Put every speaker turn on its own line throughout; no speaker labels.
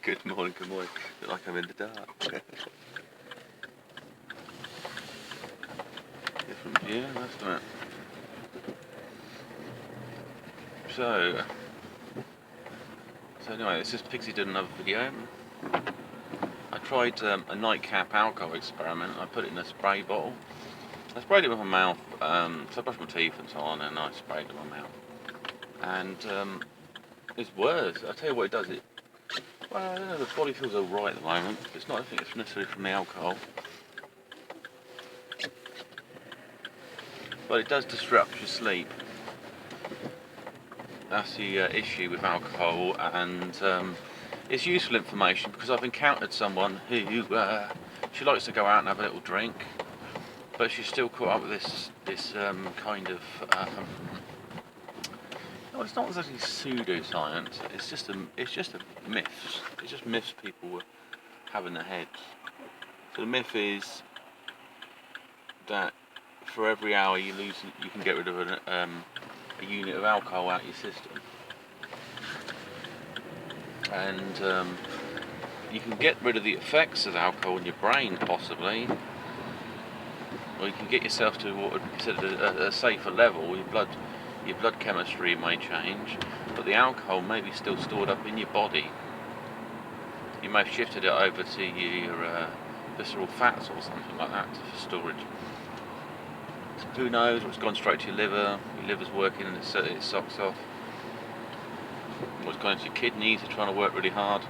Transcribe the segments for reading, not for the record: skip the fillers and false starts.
Good morning, good morning. Look like I'm in the dark. Different view, doesn't it? So anyway, this is Pixie did another video. I tried a nightcap alcohol experiment. I put it in a spray bottle. I sprayed it with my mouth, so I brushed my teeth and so on, and I sprayed it with my mouth. And it's worse. I'll tell you what it does. Well, I don't know, the body feels alright at the moment. It's not, I think it's necessarily from the alcohol. But it does disrupt your sleep. That's the issue with alcohol, and it's useful information because I've encountered someone who she likes to go out and have a little drink, but she's still caught up with this kind of no, it's not exactly pseudoscience. It's just a myths. It's just myths people have in their heads. So the myth is that for every hour you lose, you can get rid of a unit of alcohol out of your system, and you can get rid of the effects of alcohol in your brain possibly, or you can get yourself to what would be considered a safer level. Your blood chemistry may change, but the alcohol may be still stored up in your body. You may have shifted it over to your visceral fats or something like that for storage. Who knows what's gone straight to your liver? Your liver's working and its socks off. What's gone into your kidneys? Are trying to work really hard.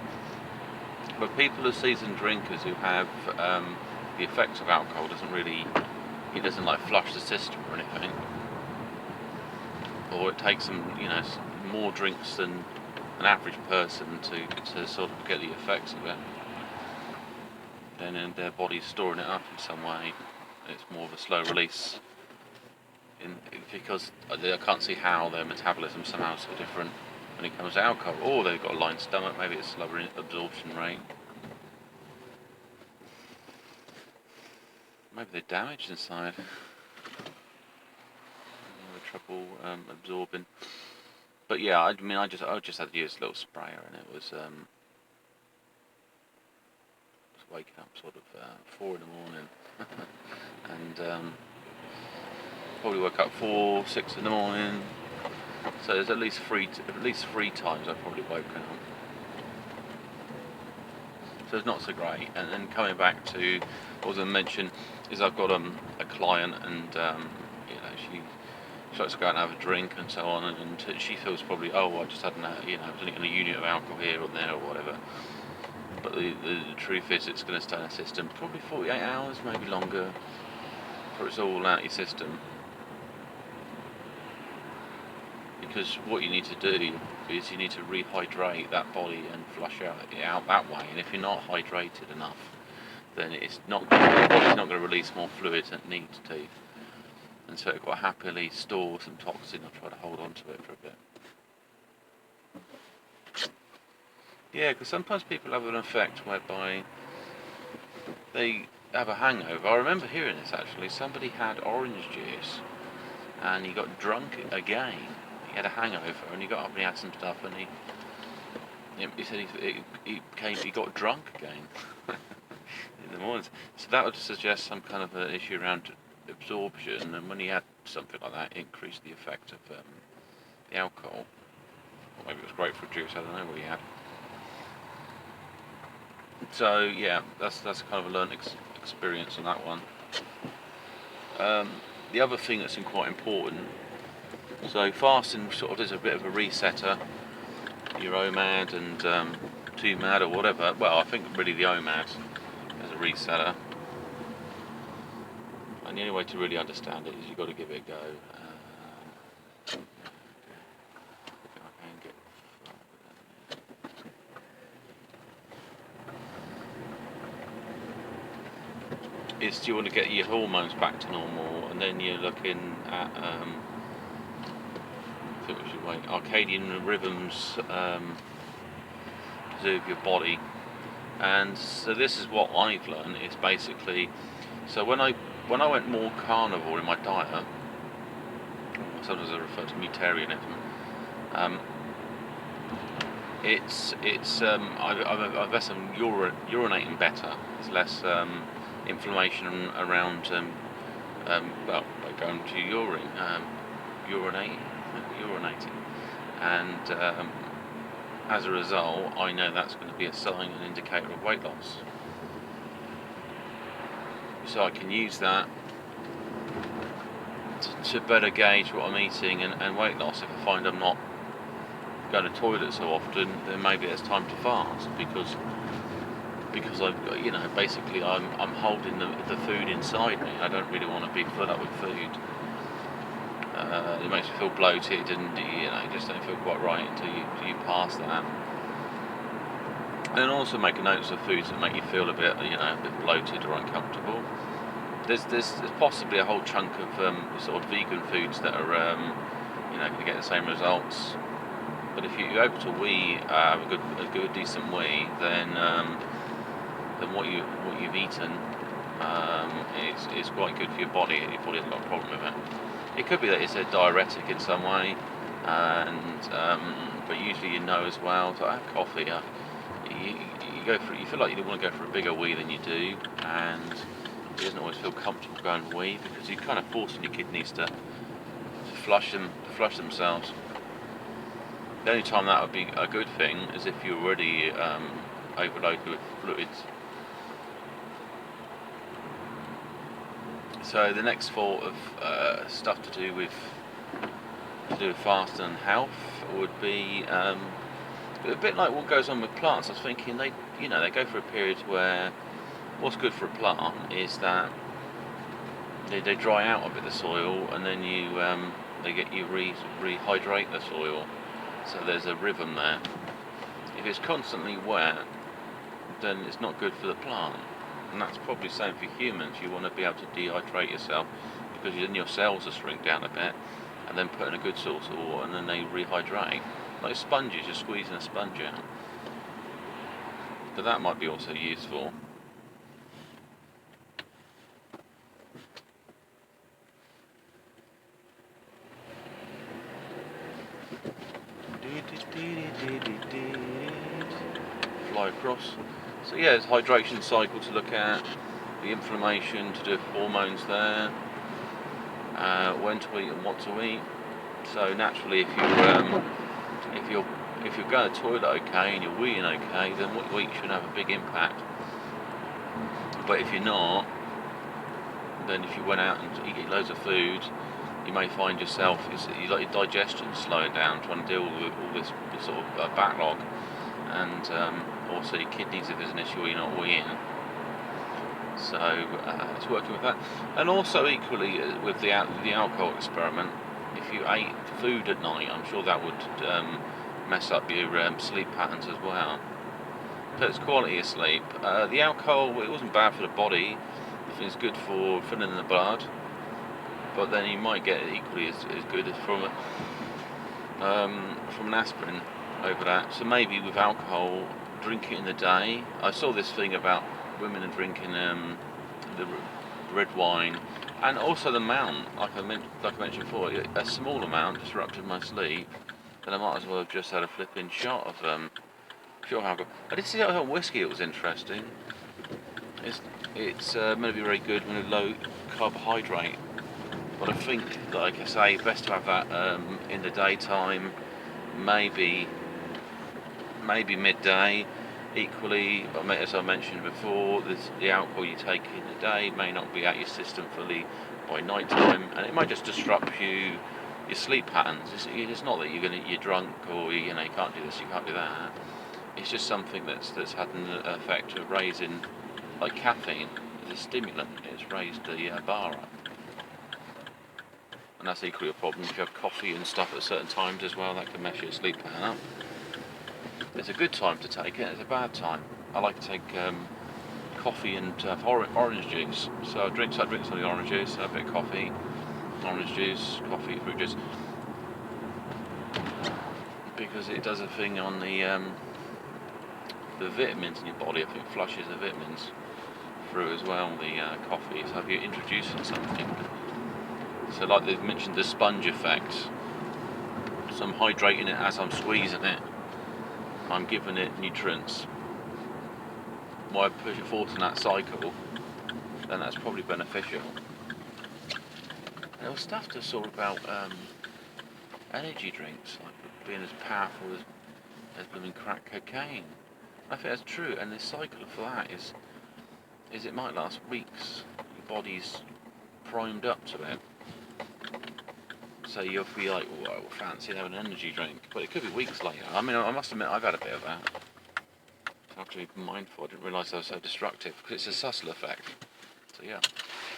But people are seasoned drinkers who have the effects of alcohol it doesn't like flush the system or anything. Or it takes them, more drinks than an average person to sort of get the effects of it. Then their body's storing it up in some way. It's more of a slow release. Because I can't see how their metabolism somehow is so different when it comes to alcohol. Or they've got a lined stomach, maybe it's slower absorption rate. Maybe they're damaged inside. Trouble absorbing. But yeah, I just had to use a little sprayer, and it was waking up sort of 4 in the morning, and probably woke up 4, 6 in the morning. So there's at least three times I've probably woken up. So it's not so great. And then coming back to what I was going to mention is I've got a client, and she likes to go out and have a drink and so on, and she feels probably, I just had I was only a unit of alcohol here or there or whatever. But the truth is, it's going to stay in the system probably 48 hours, maybe longer, before it's all out of your system. Because what you need to do is you need to rehydrate that body and flush it out that way. And if you're not hydrated enough, then the body's not going to release more fluids than it needs to. And so it quite happily store some toxin or try to hold on to it for a bit. Yeah, because sometimes people have an effect whereby they have a hangover. I remember hearing this actually. Somebody had orange juice and he got drunk again. He had a hangover and he got up and he had some stuff, and he said he got drunk again in the mornings. So that would suggest some kind of an issue around absorption, and when he had something like that, it increased the effect of the alcohol. Or maybe it was grapefruit juice, I don't know what he had. So yeah, that's kind of a learned experience on that one. The other thing that's quite important, so fasting sort of is a bit of a resetter. Your OMAD and 2MAD or whatever. Well, I think really the OMAD is a resetter. And the only way to really understand it is you've got to give it a go. Do you want to get your hormones back to normal, and then you're looking at I think we should wait, circadian rhythms to do with your body. And so this is what I've learned, is basically, so when I went more carnivore in my diet, sometimes I refer to mutarianism, I've had some urinating better. There's less inflammation around well, by going to urine, urinating, and as a result, I know that's going to be a sign, an indicator of weight loss. So I can use that to better gauge what I'm eating and weight loss. If I find I'm not going to the toilet so often, then maybe it's time to fast because I've got, basically I'm holding the food inside me. I don't really want to be full up with food. It makes me feel bloated, and you just don't feel quite right until you pass that. And also make notes of foods that make you feel a bit bloated or uncomfortable. There's possibly a whole chunk of sort of vegan foods that are going to get the same results. But if you're able to have a good decent wee, then what you've eaten is quite good for your body, and your body hasn't got a problem with it. It could be that it's a diuretic in some way, but usually as well. So I have coffee. You feel like you want to go for a bigger wee than you do, and it doesn't always feel comfortable going to wee because you're kind of forcing your kidneys to flush themselves. The only time that would be a good thing is if you're already overloaded with fluids. So the next thought of stuff to do with fasting and health would be a bit like what goes on with plants. I was thinking they go through a period where what's good for a plant is that they dry out a bit of the soil, and then you rehydrate the soil. So there's a rhythm there. If it's constantly wet, then it's not good for the plant. And that's probably the same for humans. You want to be able to dehydrate yourself because then your cells will shrink down a bit, and then put in a good source of water, and then they rehydrate. Like sponges, you're squeezing a sponge out. But that might be also useful. Fly across. So yeah, there's hydration cycle to look at, the inflammation to do with hormones there, when to eat and what to eat. So naturally, if you're going to the toilet okay and you're weeing okay, then what you eat should have a big impact. But if you're not, then if you went out and eat loads of food, you may find yourself, your digestion slowing down, trying to deal with all this sort of backlog, and also your kidneys if there's an issue where you're not weeing. So it's working with that. And also equally with the alcohol experiment, if you ate food at night, I'm sure that would mess up your sleep patterns as well. So it's quality of sleep. The alcohol, it wasn't bad for the body. It's good for filling in the blood, but then you might get it equally as good as from an aspirin over that. So maybe with alcohol, drink it in the day. I saw this thing about women are drinking the red wine, and also the amount, like I mentioned before, a small amount disrupted my sleep, then I might as well have just had a flipping shot of pure alcohol. I did see that on whiskey. It was interesting. It's meant to be very good when a low carbohydrate, but I think, like I say, best to have that in the daytime, maybe midday. Equally, as I mentioned before, the alcohol you take in the day may not be out your system fully by night time, and it might just disrupt your sleep patterns. It's not that you're drunk or you can't do this, you can't do that. It's just something that's had an effect of raising, like caffeine, as a stimulant. It's raised the bar up, and that's equally a problem if you have coffee and stuff at certain times as well. That can mess your sleep pattern up. There's a good time to take it, there's a bad time. I like to take coffee and orange juice. So I drink some of the orange juice, a bit of coffee, orange juice, coffee, fruit juice, because it does a thing on the vitamins in your body. I think it flushes the vitamins through as well, the coffee. So if you're introducing something, so like they've mentioned the sponge effect, so I'm hydrating it as I'm squeezing it. I'm giving it nutrients, why push it forward in that cycle, then that's probably beneficial. And there was stuff to sort about energy drinks, like being as powerful as blooming crack cocaine. I think that's true, and the cycle for that is it might last weeks. Your body's primed up to it. So you'll be like, well, I fancy having an energy drink, but it could be weeks later. I mean, I must admit, I've had a bit of that. So I have to be mindful. I didn't realise they were so destructive, because it's a subtle effect. So yeah.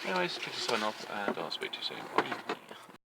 Anyways, just to sign off, and I'll speak to you soon. Bye.